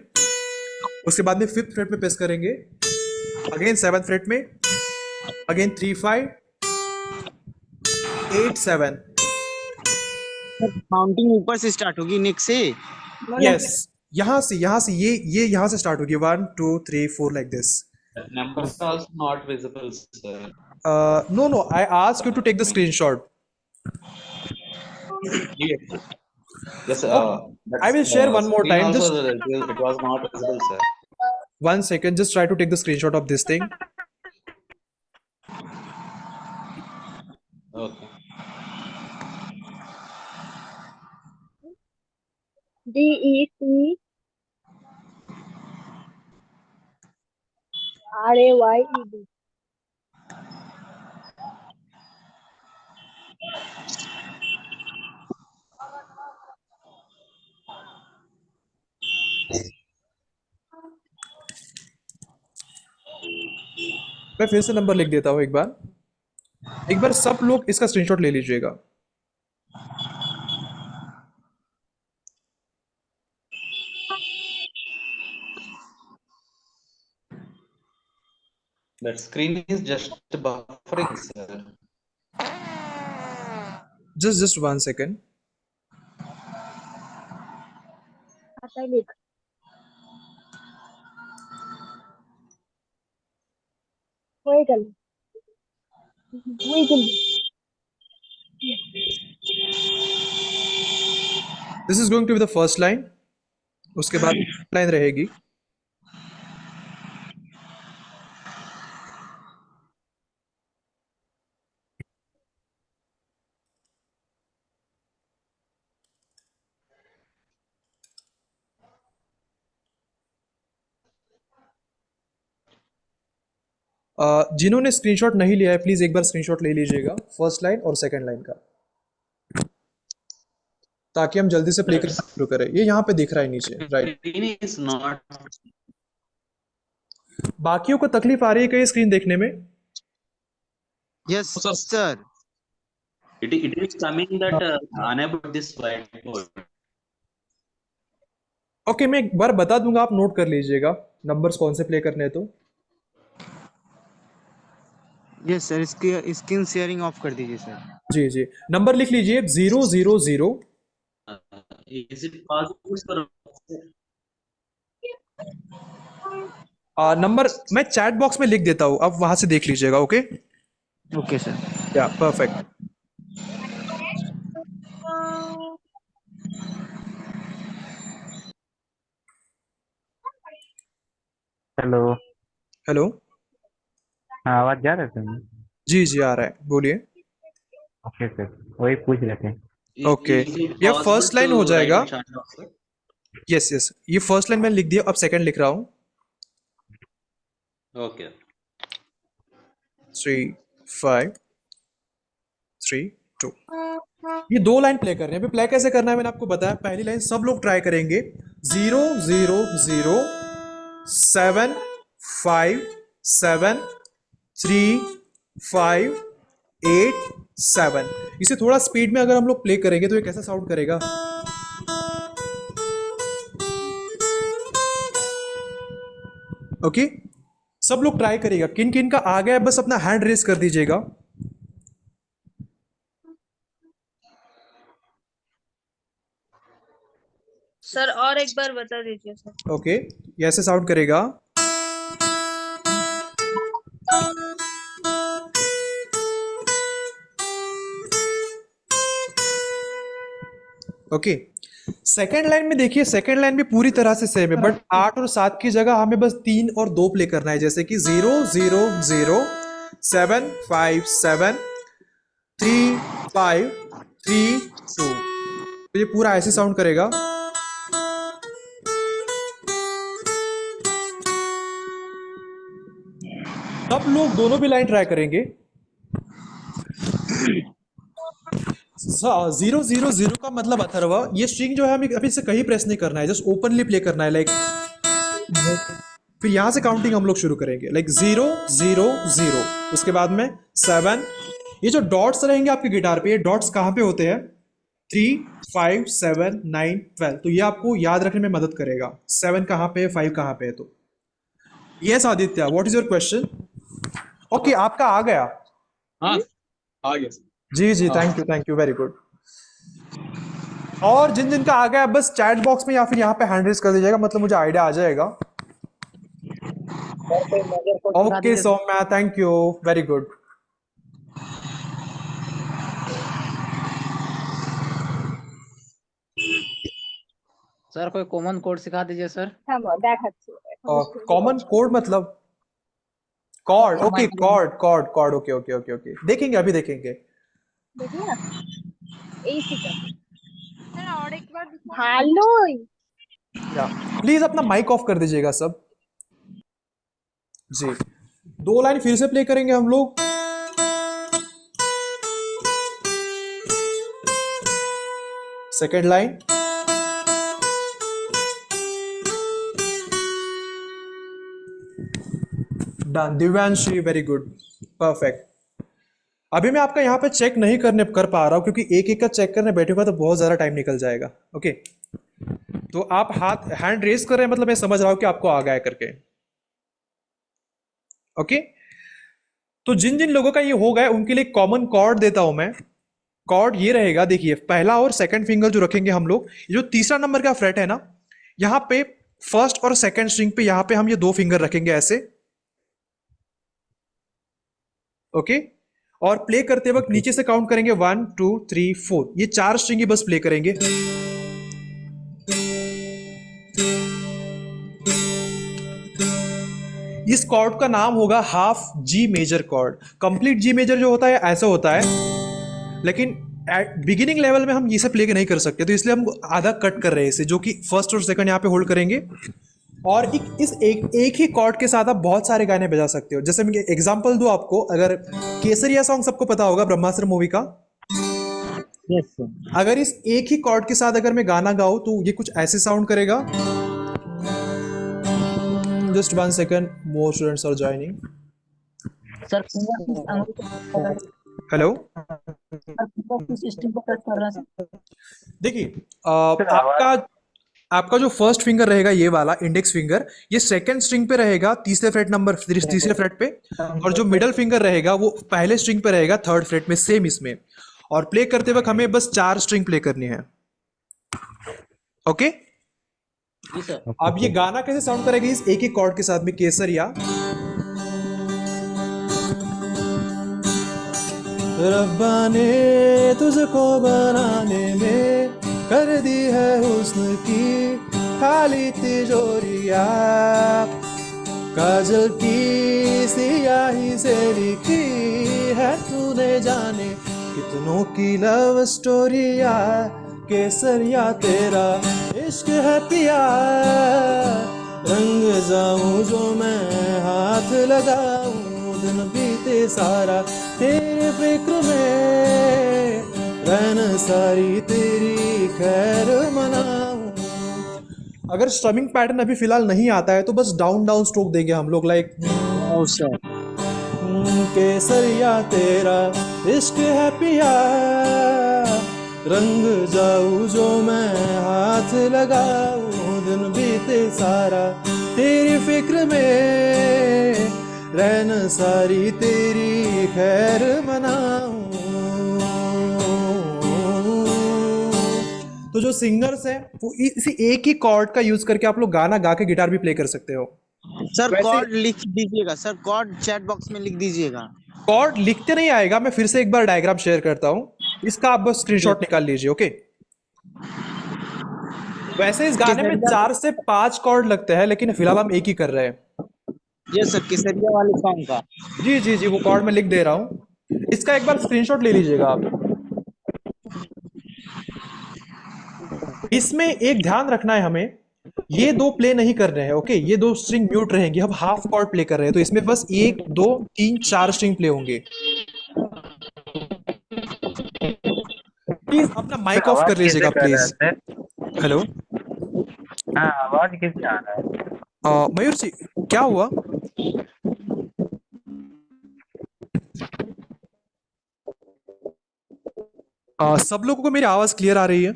उसके बाद में 5th फ्रेट में प्रेस करेंगे, अगेन 7th फ्रेट में, अगेन 3 5 8 7। काउंटिंग ऊपर से स्टार्ट होगी, नेक से। यस, यहाँ से ये यहाँ से स्टार्ट होगी 1 2 3 4 like this. Numbers are also not visible, sir. No, I asked you to take the screenshot. Yes. Yes, I will share one more screen time. also, Just it was not visible, sir. 1 second. Just try to take the screenshot of this thing. Okay. DET RAYED. मैं फिर से number लिख देता हूँ एक बार सब लोग इसका स्क्रीनशॉट ले लीजिएगा। That screen is just buffering, sir. just 1 second. आता है लिख होएगा होएगा This is going to be the first line. उसके बाद लाइन रहेगी. जिन्होंने स्क्रीनशॉट नहीं लिया है प्लीज एक बार स्क्रीनशॉट ले लीजिएगा फर्स्ट लाइन और सेकंड लाइन का, ताकि हम जल्दी से प्ले करना शुरू करें. ये यहाँ पे दिख रहा है नीचे, राइट. Screen is not. बाकियों को तकलीफ आ रही है क्या ये स्क्रीन देखने में? Yes, sir. It is coming that unable this whiteboard. Okay, मैं एक बार बता दूंगा, आप नोट कर लीजिएगा नंबर्स कौन से प्ले करने हैं. तो Yes, sir. इसकी स्क्रीन शेयरिंग ऑफ कर दीजिए सर. जी जी, नंबर लिख लीजिए 000. Is it possible, sir? Number मैं चैट बॉक्स में लिख देता हूँ, आप वहां से देख लीजिएगा. Okay okay sir. या परफेक्ट. हेलो. हेलो. हाँ, आवाज जा रहा है तुम्हें? जी जी आ रहा है, बोलिए. ओके सर, वही पूछ रहे थे. ओके, Is it ये possible फर्स्ट लाइन to हो write जाएगा. in chat box, sir? Yes yes, ये फर्स्ट लाइन मैंने लिख दिया, अब सेकंड लिख रहा हूँ. Okay. 3 5 3 2. ये दो लाइन प्ले कर रहे हैं. अभी प्ले कैसे करना है मैंने आपको बताया. पहली लाइन सब लोग ट्राई करेंगे. 0 0 0 7 5 7 3 5 8 7. इसे थोड़ा स्पीड में अगर हम लोग प्ले करेंगे तो ये कैसा साउंड करेगा? ओके, सब लोग ट्राई करिएगा. किन किन का आ गया है बस अपना हैंड रेज कर दीजिएगा. सर और एक बार बता दीजिए सर. ओके, ये ऐसे साउंड करेगा. ओके, सेकेंड लाइन में देखिए, सेकेंड लाइन भी पूरी तरह से सेम है, बट 8 और 7 की जगह हमें बस 3 और 2 प्ले करना है. जैसे कि 0 0 0 7 5 7 3 5 3 2. तो ये पूरा ऐसे साउंड करेगा. सब लोग दोनों भी लाइन ट्राई करेंगे. 0 का मतलब अथर्वा, ये स्ट्रिंग जो है हमें अभी से कहीं प्रेस नहीं करना है, जस्ट ओपनली प्ले करना है. लाइक फिर यहां से काउंटिंग हम लोग शुरू करेंगे. लाइक 0 0 0, उसके बाद में 7. ये जो डॉट्स रहेंगे आपके गिटार पे, ये डॉट्स कहाँ पे होते हैं? 3 5 7 9 12. तो ये आपको याद रखने में मदद करेगा. 7 कहाँ पे है, 5 कहाँ पे है. तो yes Aditya, what is your question? Okay, आपका आ गया. हाँ आ गया सर. जी जी, थैंक यू, वेरी गुड. और जिन जिन का आ गया बस चैट बॉक्स में या फिर यहाँ पे हैंड रेज कर दीजिएगा, मतलब मुझे आइडिया आ जाएगा. Okay Saumya, thank you, very good. Sir कोई कॉमन कोड सिखा दीजिए सर. थांबा देखाচ্ছি. कॉमन कोड मतलब कॉर्ड. Okay, chord. ओके, देखेंगे, अभी देखेंगे. দেখি না এই ঠিক আছে. স্যার और एक बार ভালোই. प्लीज अपना माइक ऑफ कर दीजिएगा सब. जी, 2 लाइन फिर से प्ले करेंगे हम लोग. Second line. Done. Divyanshi, very good, perfect. अभी मैं आपका यहाँ पे चेक नहीं कर पा रहा हूँ, क्योंकि एक एक का चेक करने बैठेगा तो बहुत ज़्यादा टाइम निकल जाएगा. ओके, तो आप हैंड रेज कर रहे हैं, मतलब मैं समझ रहा हूँ कि आपको आ गया है करके. ओके, तो जिन जिन लोगों का ये हो गया उनके लिए कॉमन कॉर्ड देता हूं मैं। कॉर्ड ये रहेगा, देखिए पहला और सेकंड फिंगर जो रखेंगे हम लोग, ये जो तीसरा नंबर का फ्रेट है ना, यहां पे फर्स्ट और सेकंड स्ट्रिंग पे यहां पे हम ये 2 फिंगर रखेंगे ऐसे, ओके। और प्ले करते वक्त नीचे से काउंट करेंगे 1 2 3 4, ये 4 स्ट्रिंग ही बस प्ले करेंगे। इस कॉर्ड का नाम होगा half G major chord. Complete G major जो होता है ऐसा होता है, लेकिन बिगिनिंग लेवल में हम ये सब प्ले नहीं कर सकते, तो इसलिए हम आधा कट कर रहे हैं इसे, जो कि फर्स्ट और सेकंड यहाँ पे होल्ड करेंगे। और एक ही कॉर्ड के साथ आप बहुत सारे गाने बजा सकते हो। जैसे मैं एग्जांपल दूं आपको, अगर केसरिया सॉन्ग सबको पता होगा ब्रह्मास्त्र मूवी का, यस सर। अगर इस एक ही कॉर्ड के साथ अगर मैं गाना गाऊं तो ये कुछ ऐसे साउंड करेगा। Just 1 second, more students are joining. Sir finger किस अंगूठे हेलो, किस स्ट्रिंग को टच कर रहा है सर? देखिए आपका जो फर्स्ट फिंगर रहेगा ये वाला इंडेक्स फिंगर, ये सेकंड स्ट्रिंग पे रहेगा, तीसरे फ्रेट पे। और जो मिडल फिंगर रहेगा वो पहले स्ट्रिंग पे रहेगा, थर्ड फ्रेट में, सेम इसमें। और प्ले करते वक्त हमें बस 4 स्ट्रिंग प्ले करनी है, ओके। जी सर। अब ये गाना कैसे साउंड करेगा इस एक ही कॉर्ड के साथ में, केसरिया। रब्बा ने तुझको बनाने में कर दी है हुस्न की खाली तिजोरिया, काजल की सियाही से लिखी है तूने जाने कितनों की लव स्टोरिया। केसरिया तेरा इश्क है पिया, रंग जाऊं जो मैं हाथ लगाऊं, दिन बीते सारा तेरे फिक्र में, रहना सारी तेरी खैर मनाऊं। अगर स्ट्रमिंग पैटर्न अभी फिलहाल नहीं आता है तो बस डाउन डाउन स्ट्रोक देंगे हम लोग, लाइक सर। केसरिया तेरा इश्क है पिया, रंग जाऊं जो मैं हाथ लगाऊं, दिन बीते सारा तेरी फिक्र में, रहना सारी तेरी खैर मनाऊं। तो जो सिंगर्स हैं वो इसी एक ही कॉर्ड का यूज करके आप लोग गाना गा के गिटार भी प्ले कर सकते हो। सर कॉर्ड लिख दीजिएगा सर, कॉर्ड चैट बॉक्स में लिख दीजिएगा। कॉर्ड लिखते नहीं आएगा, मैं फिर से एक बार डायग्राम शेयर करता हूं, इसका आप बस स्क्रीनशॉट निकाल लीजिए, ओके। वैसे इस गाने में 4 से 5 कॉर्ड लगते हैं, लेकिन फिलहाल हम एक ही कर रहे हैं। ये सर केसरिया वाले सॉन्ग का। जी जी जी, वो कॉर्ड मैं लिख दे रहा हूं, इसका एक बार स्क्रीनशॉट ले लीजिएगा आप। इसमें एक ध्यान रखना है हमें, ये 2 प्ले नहीं कर रहे हैं, ओके। ये 2 स्ट्रिंग म्यूट रहेंगी, हम हाफ कॉर्ड प्ले कर रहे हैं, तो इसमें बस 1 2 3 4 स्ट्रिंग प्ले होंगे। प्लीज अपना माइक ऑफ कर लीजिएगा प्लीज। हेलो, हाँ आवाज कैसे आ रहा है? मयूर जी क्या हुआ? सब लोगों को मेरी आवाज क्लियर आ रही है?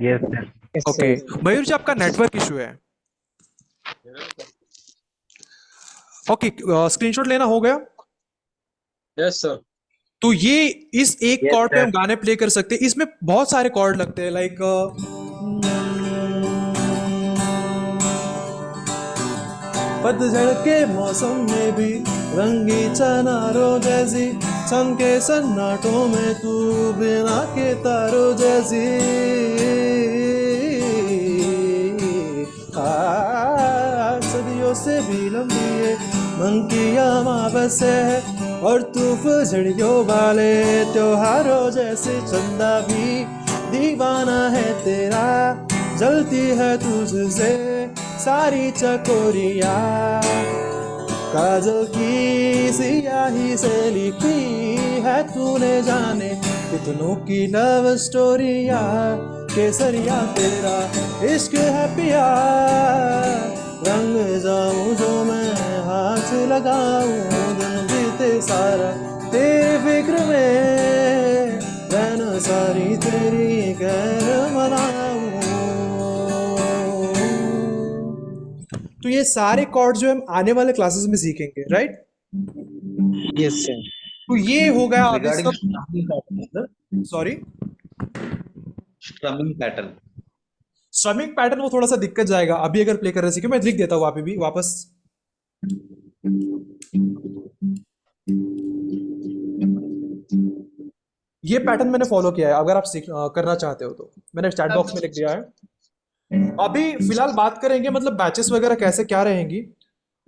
Yes sir. ओके, मयूर जी आपका नेटवर्क इशू है। ओके, स्क्रीनशॉट लेना हो गया? Yes, sir. तो ये इस एक Yes, कॉर्ड पे sir. हम गाने प्ले कर सकते हैं। इसमें बहुत सारे कॉर्ड लगते हैं, लाइक पतझड़ के मौसम में भी रंगी चनारों जैसी, छनके सन्नाटों में तू बिना के तारों जैसी, सदियों से भी लंबी है मन की अमावस्या है, और तू फुलझड़ियों वाले त्योहारों जैसे चंदा भी दीवाना है तेरा, जलती है तुझसे सारी चकोरिया, काजल की सियाही से लिखी है तूने जाने कितनों की लव स्टोरिया, केसरिया तेरा इश्क है पिया, रंग जाऊं जो मैं हाथ लगाऊं, दिन बीते सारा तेरे फिक्र में, रहना सारी तेरी खैर मनाऊं। तो ये सारे कॉर्ड जो हम आने वाले क्लासेस में सीखेंगे, राइट? Yes, sir. तो ये हो गया अभी Regarding सब। strumming pattern, sir. Sorry, Strumming pattern. Strumming pattern वो थोड़ा सा दिक्कत जाएगा अभी अगर प्ले कर रहे सीखे। मैं लिख देता हूँ वापस भी वापस। ये पैटर्न मैंने फॉलो किया है, अगर आप करना चाहते हो तो मैंने चैट बॉक्स में लिख दिया है। अभी फिलहाल बात करेंगे मतलब बैचेस वगैरह कैसे क्या रहेंगी।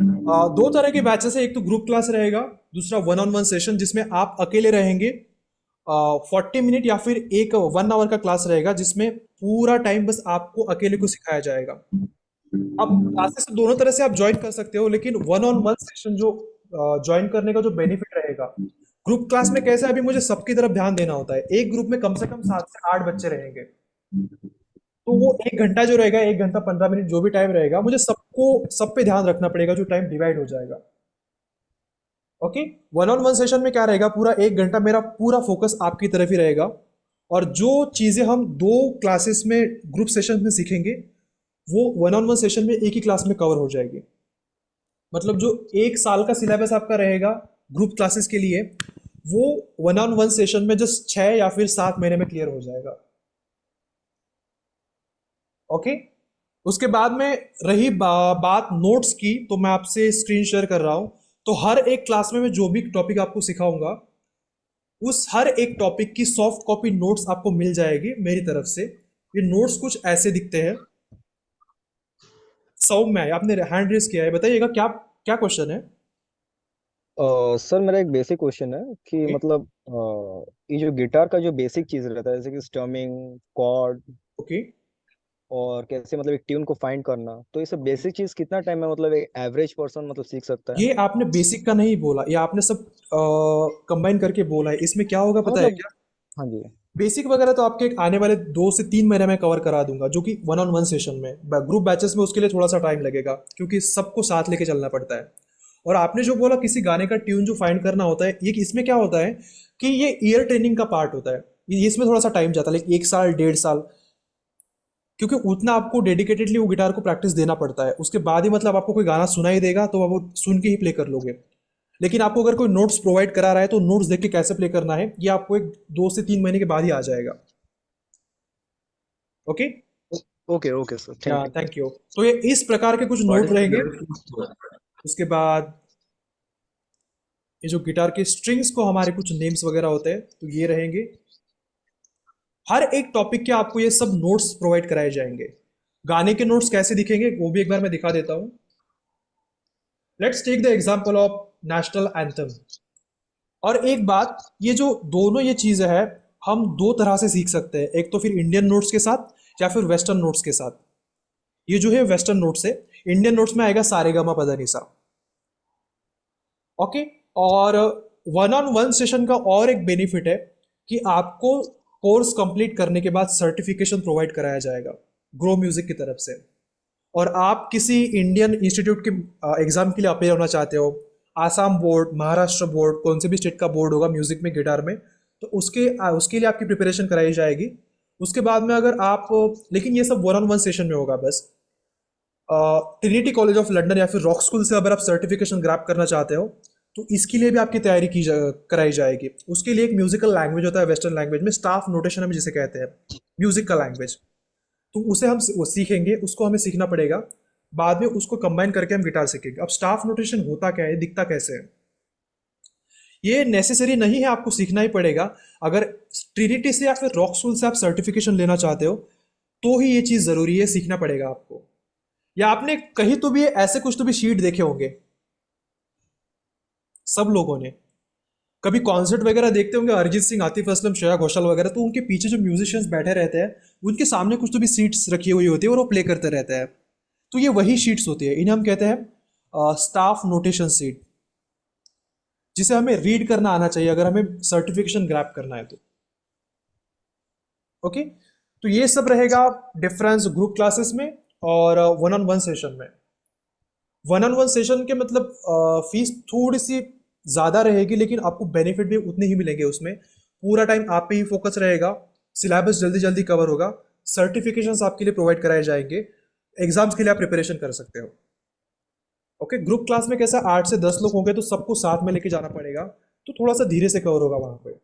दो तरह के बैचेस है, एक तो ग्रुप क्लास रहेगा, दूसरा वन ऑन वन सेशन जिसमें आप अकेले रहेंगे। 40 मिनट या फिर एक 1 आवर का क्लास रहेगा जिसमें पूरा टाइम बस आपको अकेले को सिखाया जाएगा। अब क्लासेस तो दोनों तरह से आप ज्वाइन कर सकते हो, लेकिन वन ऑन वन सेशन जो ज्वाइन करने का जो बेनिफिट रहेगा, ग्रुप क्लास में कैसे अभी मुझे सबकी तरफ ध्यान देना होता है। एक ग्रुप में कम से कम 7 से 8 बच्चे रहेंगे, तो वो 1 घंटा जो रहेगा, 1 घंटा 15 मिनट जो भी टाइम रहेगा, मुझे सब पे ध्यान रखना पड़ेगा जो टाइम डिवाइड हो जाएगा। Okay, one on one session में क्या रहेगा, पूरा 1 घंटा मेरा पूरा फोकस आपकी तरफ ही रहेगा, और जो चीजें हम 2 क्लासेस में ग्रुप सेशन में सीखेंगे वो वन ऑन वन सेशन में एक ही क्लास में कवर हो जाएगी। मतलब जो 1 साल का सिलेबस आपका रहेगा ग्रुप क्लासेस के लिए, वो वन ऑन वन सेशन में जस्ट 6 या फिर 7 महीने में क्लियर हो जाएगा। ओके, उसके बाद में रही बात नोट्स की, तो मैं आपसे स्क्रीन शेयर कर रहा हूं। तो हर एक क्लास में मैं जो भी टॉपिक आपको सिखाऊंगा, उस हर एक टॉपिक की सॉफ्ट कॉपी नोट्स आपको मिल जाएगी मेरी तरफ से। ये नोट्स कुछ ऐसे दिखते हैं। सौम्य, आपने हैंड रेस किया है, बताइएगा क्या क्या क्वेश्चन है। सर मेरा एक बेसिक क्वेश्चन है कि ओके, मतलब ये जो गिटार का जो बेसिक चीज रहता है जैसे कि स्टमिंग, कॉर्ड ओके, और कैसे मतलब एक ट्यून को फाइंड करना, तो ये सब बेसिक चीज कितना टाइम में मतलब एक एवरेज पर्सन मतलब सीख सकता है? ये आपने बेसिक का नहीं बोला, ये आपने सब कंबाइन करके बोला है। इसमें क्या होगा हाँ, पता है मतलब क्या, हाँ जी। बेसिक वगैरह तो आपके आने वाले 2 से 3 महीने में कवर करा दूंगा, जो कि वन ऑन वन सेशन में। ग्रुप बैचेस में उसके लिए थोड़ा सा टाइम लगेगा क्योंकि सबको साथ लेके चलना पड़ता है। और आपने जो बोला किसी गाने का ट्यून जो फाइंड करना होता है, ये इसमें क्या होता है कि ये ईयर ट्रेनिंग का पार्ट होता है। ये इसमें थोड़ा सा टाइम जाता है, लाइक 1 साल 1.5 साल, क्योंकि उतना आपको डेडिकेटेडली वो गिटार को प्रैक्टिस देना पड़ता है। उसके बाद ही मतलब आपको कोई गाना सुनाई देगा तो आप वो सुन के ही प्ले कर लोगे। लेकिन आपको अगर कोई नोट्स प्रोवाइड करा रहा है तो नोट्स देख के कैसे प्ले करना है ये आपको एक 2 से 3 महीने के बाद ही आ जाएगा। Okay, okay okay sir, thank you. Thank you. तो ये इस प्रकार के कुछ What नोट is the रहेंगे। level? उसके बाद ये जो गिटार के स्ट्रिंग्स को हमारे कुछ नेम्स वगैरह होते हैं, तो ये रहेंगे। हर एक टॉपिक के आपको ये सब नोट्स प्रोवाइड कराए जाएंगे। गाने के नोट्स कैसे दिखेंगे वो भी एक बार मैं दिखा देता हूं। Let's take the example of national anthem. और एक बात, ये जो दोनों ये चीज़ है हम 2 तरह से सीख सकते हैं, एक तो फिर इंडियन नोट्स के साथ या फिर वेस्टर्न नोट्स के साथ। ये जो है वेस्टर्न नोट्स है, इंडियन नोट्स में आएगा सारेगामा पधानिसा। ओके, और वन ऑन वन सेशन का और एक बेनिफिट है कि आपको कोर्स कंप्लीट करने के बाद सर्टिफिकेशन प्रोवाइड कराया जाएगा ग्रो म्यूजिक की तरफ से। और आप किसी इंडियन इंस्टीट्यूट के एग्जाम के लिए अपेयर होना चाहते हो, आसाम बोर्ड, महाराष्ट्र बोर्ड, कौन से भी स्टेट का बोर्ड होगा म्यूजिक में, गिटार में, तो उसके लिए आपकी प्रिपरेशन कराई जाएगी। उसके बाद में अगर आप, लेकिन ये सब वन ऑन वन सेशन में होगा बस। ट्रिनिटी कॉलेज ऑफ लंदन या फिर रॉक स्कूल से अगर आप सर्टिफिकेशन ग्रैब करना चाहते हो तो इसके लिए भी आपकी तैयारी कराई जाएगी। उसके लिए एक म्यूजिकल लैंग्वेज होता है वेस्टर्न लैंग्वेज में, स्टाफ नोटेशन हम जिसे कहते हैं, म्यूजिक का लैंग्वेज, तो उसे हम सीखेंगे, उसको हमें सीखना पड़ेगा। बाद में उसको कंबाइन करके हम गिटार सीखेंगे। अब स्टाफ नोटेशन होता क्या है, दिखता कैसे है, ये नेसेसरी नहीं है, आपको सीखना ही पड़ेगा। अगर ट्रिनिटी से या फिर रॉक स्कूल से आप सर्टिफिकेशन लेना चाहते हो तो ही ये चीज़ ज़रूरी है, सीखना पड़ेगा आपको। या आपने कहीं तो भी ऐसे कुछ तो भी शीट देखे होंगे सब लोगों ने, कभी कॉन्सर्ट वगैरह देखते होंगे, अरिजीत सिंह, आतिफ असलम, श्रेया घोषाल वगैरह, तो उनके पीछे जो म्यूजिशियंस बैठे रहते हैं उनके सामने कुछ तो भी सीट्स रखी हुई होती है और वो प्ले करते रहते हैं। तो ये वही शीट्स होती है, इन्हें हम कहते हैं स्टाफ नोटेशन सीट, जिसे हमें रीड करना आना चाहिए अगर हमें सर्टिफिकेशन ग्रैब करना है तो। ओके, तो ये सब रहेगा डिफरेंस ग्रुप क्लासेस में और वन ऑन वन सेशन में। वन ऑन वन सेशन के मतलब फीस थोड़ी सी ज़्यादा रहेगी, लेकिन आपको बेनिफिट भी उतने ही मिलेंगे। उसमें पूरा टाइम आप पे ही फोकस रहेगा, सिलेबस जल्दी जल्दी कवर होगा, सर्टिफिकेशंस आपके लिए प्रोवाइड कराए जाएंगे, एग्जाम्स के लिए आप प्रिपरेशन कर सकते हो। ओके, ग्रुप क्लास में कैसा 8 से 10 लोग होंगे तो सबको साथ में लेके जाना पड़ेगा, तो थोड़ा सा धीरे से कवर होगा वहां पे।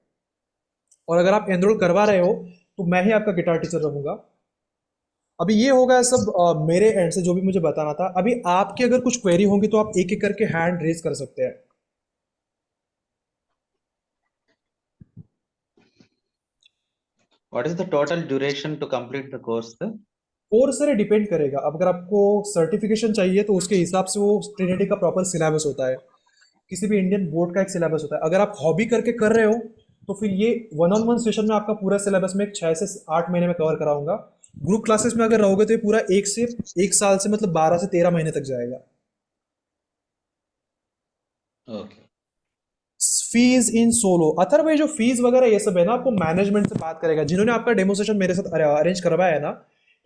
और अगर आप एनरोल करवा रहे हो तो मैं ही आपका गिटार टीचर रहूंगा। अभी ये होगा सब मेरे एंड से जो भी मुझे बताना था। अभी आपकी अगर कुछ क्वेरी होंगी तो आप एक एक करके हैंड रेज कर सकते हैं। What is the total duration to complete the course, sir? Course से डिपेंड करेगा। अब अगर आपको सर्टिफिकेशन चाहिए तो उसके हिसाब से वो ट्रिनिटी का प्रॉपर सिलेबस होता है, किसी भी इंडियन बोर्ड का एक सिलेबस होता है। अगर आप हॉबी करके कर रहे हो तो फिर ये 1-on-1 सेशन में आपका पूरा सिलेबस में 6 से 8 महीने में कवर कराऊंगा। ग्रुप क्लासेस में अगर रहोगे तो ये पूरा 1 साल से मतलब 12 से 13 महीने तक जाएगा। Okay. Fees in solo Athar भाई, जो फीस वगैरह ये सब है ना, आपको मैनेजमेंट से बात करेगा। जिन्होंने आपका डेमो सेशन मेरे साथ अरेंज करवाया है ना,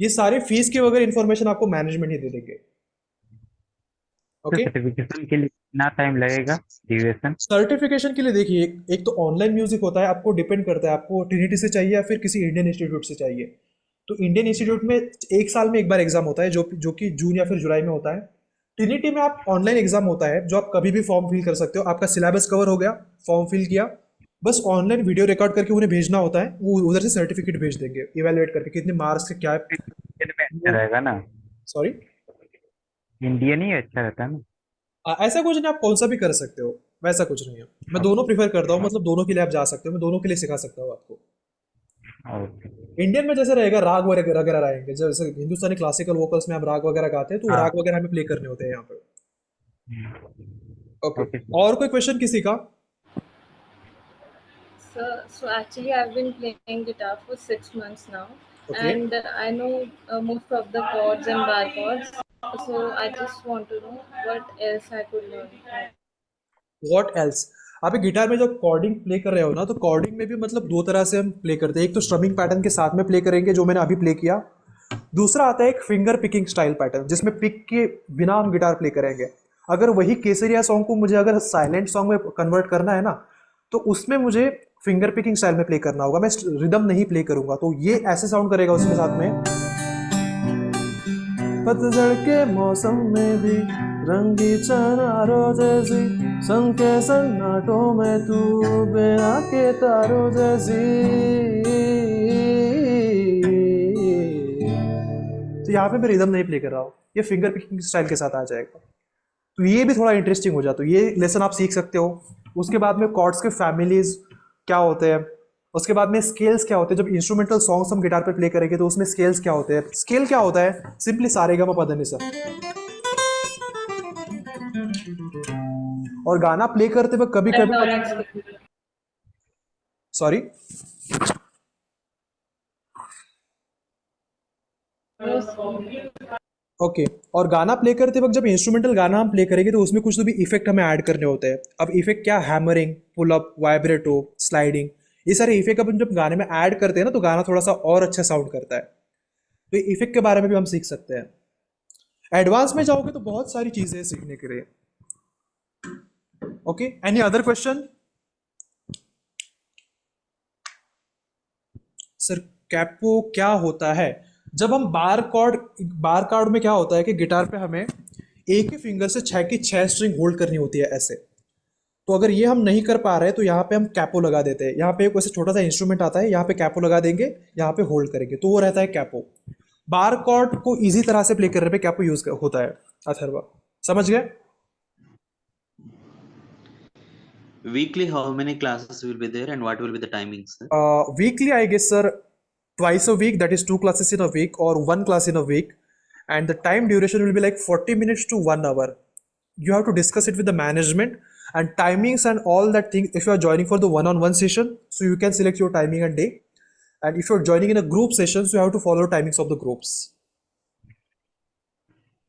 ये सारे फीस के वगैरह इन्फॉर्मेशन आपको मैनेजमेंट ही दे देंगे। तो ओके, सर्टिफिकेशन के लिए कितना टाइम लगेगा ड्यूरेशन? सर्टिफिकेशन के लिए देखिए, एक तो ऑनलाइन म्यूजिक होता है, आपको डिपेंड करता है आपको ट्रिनिटी से चाहिए या फिर किसी इंडियन इंस्टीट्यूट से चाहिए। तो इंडियन इंस्टीट्यूट में 1 साल में एक बार एग्जाम होता है, जो कि जून या फिर जुलाई में होता है। ट्रिनिटी में आप ऑनलाइन एग्जाम होता है जो आप कभी भी फॉर्म फिल कर सकते हो। आपका सिलेबस कवर हो गया, फॉर्म फिल किया, बस ऑनलाइन वीडियो रिकॉर्ड करके उन्हें भेजना होता है, वो उधर से सर्टिफिकेट भेज देंगे इवेलुएट करके कितने मार्क्स के क्या है। इंडियन में अच्छा रहेगा ना? सॉरी, इंडियन ही अच्छा रहता है ना? ऐसा कुछ नहीं, आप कौन सा भी कर सकते हो, वैसा कुछ नहीं है। मैं दोनों प्रीफर करता हूँ, मतलब दोनों के लिए आप जा सकते हो, मैं दोनों के लिए सिखा सकता हूँ आपको। ओके। इंडियन में जैसे रहेगा राग वगैरह वगैरह रहेंगे, जैसे हिंदुस्तानी क्लासिकल वोकल्स में आप राग वगैरह गाते हैं तो हाँ। राग वगैरह हमें प्ले करने होते हैं यहाँ पे। Okay, okay. और कोई क्वेश्चन किसी का? So actually, I've been playing guitar for 6 months now, okay, and I know most of the chords and bar chords. So I just want to know what else I could learn. What else? आप guitar में जब cording play कर रहे हो ना, तो cording में भी मतलब 2 तरह से हम प्ले करते हैं। एक तो स्ट्रमिंग पैटर्न के साथ में प्ले करेंगे जो मैंने अभी प्ले किया, दूसरा आता है एक फिंगर पिकिंग स्टाइल पैटर्न जिसमें पिक के बिना हम गिटार प्ले करेंगे। अगर वही केसरिया सॉन्ग को मुझे अगर साइलेंट सॉन्ग में कन्वर्ट करना है ना, तो उसमें मुझे फिंगर पिकिंग स्टाइल में प्ले करना होगा, मैं रिदम नहीं प्ले करूंगा। तो ये ऐसे साउंड करेगा उसके साथ में, पतझड़ के मौसम में भी रंगी चनारों जैसी, संग के सन्नाटों में तू बिना के तारों जैसी। तो यहाँ पे मैं रिदम नहीं प्ले कर रहा हूँ, ये फिंगर पिकिंग स्टाइल के साथ आ जाएगा। तो ये भी थोड़ा इंटरेस्टिंग हो जाता है, ये लेसन आप सीख सकते हो। उसके बाद में कॉर्ड्स के फैमिलीज क्या होते हैं, उसके बाद में स्केल्स क्या होते हैं। जब इंस्ट्रूमेंटल सॉन्ग्स हम गिटार पे प्ले करेंगे तो उसमें स्केल्स क्या होते हैं। स्केल क्या होता है, सिंपली सारेगामा पधनिसा। और गाना प्ले करते वक्त कभी कभी, सॉरी, ओके, और गाना प्ले करते वक्त जब इंस्ट्रूमेंटल गाना हम प्ले करेंगे तो उसमें कुछ तो भी इफेक्ट हमें ऐड करने होते हैं। अब इफेक्ट क्या, hammering, pull up, vibrato, sliding, ये सारे इफेक्ट अपन जब गाने में ऐड करते हैं ना तो गाना थोड़ा सा और अच्छा साउंड करता है। तो इफेक्ट के बारे में भी हम सीख सकते हैं। एडवांस में जाओगे तो बहुत सारी चीजें हैं सीखने के लिए। Okay, any other question? Sir capo क्या होता है? जब हम बार कॉर्ड में क्या होता है कि गिटार पे हमें एक ही फिंगर से 6 की 6 स्ट्रिंग होल्ड करनी होती है ऐसे। तो अगर ये हम नहीं कर पा रहे तो यहाँ पे हम कैपो लगा देते हैं। यहाँ पे एक वैसे छोटा सा इंस्ट्रूमेंट आता है, यहाँ पे कैपो लगा देंगे, यहाँ पे होल्ड करेंगे, तो वो रहता है कैपो। बार कॉर्ड को इजी तरह से प्ले करने पे कैपो यूज होता है। अथर्वा समझ गए? Weekly, how many classes will be there and what will be the timings, sir? Weekly, I guess, sir, twice a week, that is 2 classes in a week or 1 class in a week, and the time duration will be like 40 minutes to 1 hour. You have to discuss it with the management and timings and all that thing. If you are joining for the one-on-one session, so you can select your timing and day, and if you are joining in a group session, so you have to follow the timings of the groups.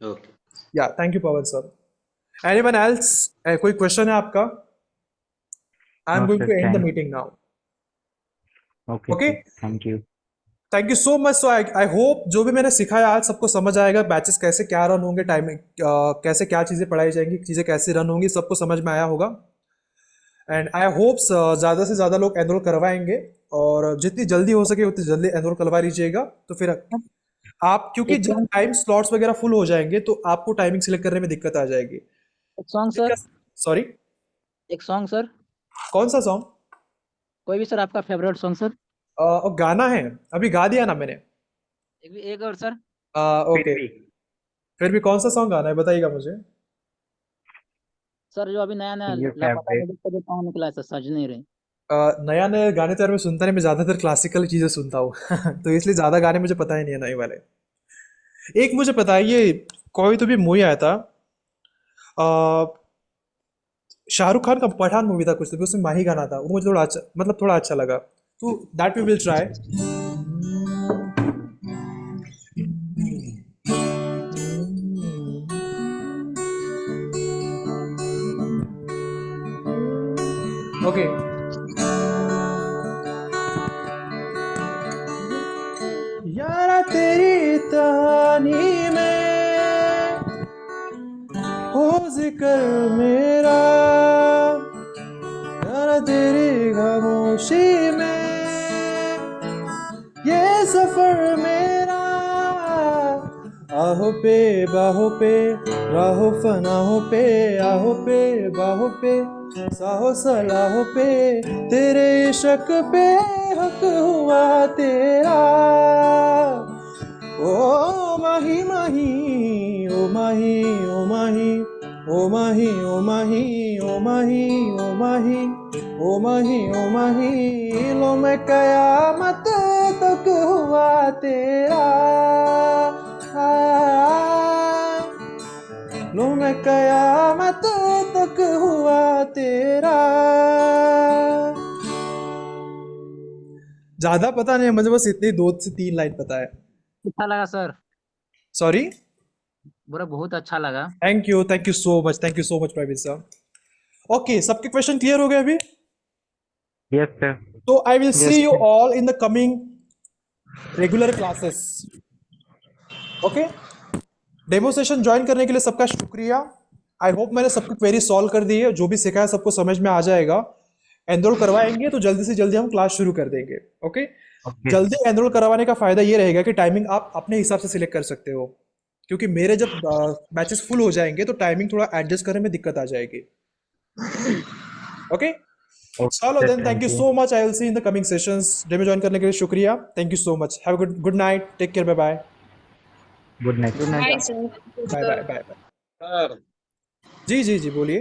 Okay. Yeah, thank you, Pawan sir. Anyone else? कोई question है आपका? I'm going to end the meeting now. Okay. Thank you. Thank you so much. So I hope जो भी मैंने सिखाया आज सबको समझ आएगा। बैचेस कैसे क्या रन होंगे, टाइमिंग कैसे क्या चीज़ें पढ़ाई जाएंगी, चीज़ें कैसे रन होंगी, सबको समझ में आया होगा। एंड आई होप ज़्यादा से ज़्यादा लोग एनरोल करवाएंगे, और जितनी जल्दी हो सके उतनी जल्दी एनरोल करवा लीजिएगा। तो फिर आप क्योंकि एक जब सॉन्ग टाइम स्लॉट्स वगैरह फुल हो जाएंगे तो आपको टाइमिंग सिलेक्ट करने में दिक्कत आ जाएगी। एक सॉन्ग सर, सॉरी, एक सॉन्ग सर, कौन सा सॉन्ग? कोई भी सर आपका फेवरेट सॉन्ग सर। और गाना है, अभी गा दिया ना मैंने। एक और सर। ओके, फिर भी कौन सा सॉन्ग गाना है बताइएगा मुझे। सर जो अभी नया नया योर लापता फेवरेट। म्यूजिक का जो सॉन्ग निकला है सर, सजने रे। नया नया गाने तो यार मैं सुनता नहीं, मैं ज्यादातर क्लासिकल चीजें सुनता हूँ तो इसलिए ज्यादा गाने मुझे पता ही नहीं है नए वाले। एक मुझे बताइए, कोई तो भी मूवी आया था, अ, शाहरुख खान का पठान मूवी था कुछ तो भी, उसमें माही गाना था, वो मुझे थोड़ा अच्छा, मतलब थोड़ा अच्छा लगा, तो that we will try. Okay, यारा तेरी कहानी में हो जिक्र मेरा, यारा तेरी खामोशी में ये सफर मेरा, आहो पे बाहों पे राहों फनाहों पे, आहो पे बाहों पे साहो सलाहों पे, तेरे इश्क पे हक हुआ तेरा, ओ माही माही, ओ माही ओ माही, ओ माही ओ माही, ओ माही ओ माही, ओ माही ओ माही, लो मैं कयामत तक हुआ तेरा, लो मैं कयामत तक हुआ तेरा। ज्यादा पता नहीं है मुझे, बस इतनी 2 से 3 लाइन पता है। अच्छा लगा सर, सॉरी। बुरा बहुत अच्छा लगा। Thank you so much, thank you so much Praveen sir. Okay, सबके क्वेश्चन क्लियर हो गए अभी? Yes sir. तो I will see Yes, you sir. All in the coming regular classes. Okay, demo session join करने के लिए सबका शुक्रिया। आई होप मैंने सबकी क्वेरी सॉल्व कर दी है, जो भी सिखाया सबको समझ में आ जाएगा। एनरोल करवाएंगे तो जल्दी से जल्दी हम क्लास शुरू कर देंगे। Okay, okay. जल्दी एनरोल करवाने का फायदा ये रहेगा कि टाइमिंग आप अपने हिसाब से सिलेक्ट कर सकते हो, क्योंकि मेरे जब बैचेस फुल हो जाएंगे तो टाइमिंग थोड़ा एडजस्ट करने में दिक्कत आ जाएगी। ओके, चलो okay then, thank thank you you. So much, I will see in the coming sessions. Demo join करने के लिए शुक्रिया, thank you so much, have a good night, take care, bye bye. Good night. Good night. Hi, sir. Bye bye bye bye. Sir. जी जी जी, बोलिए।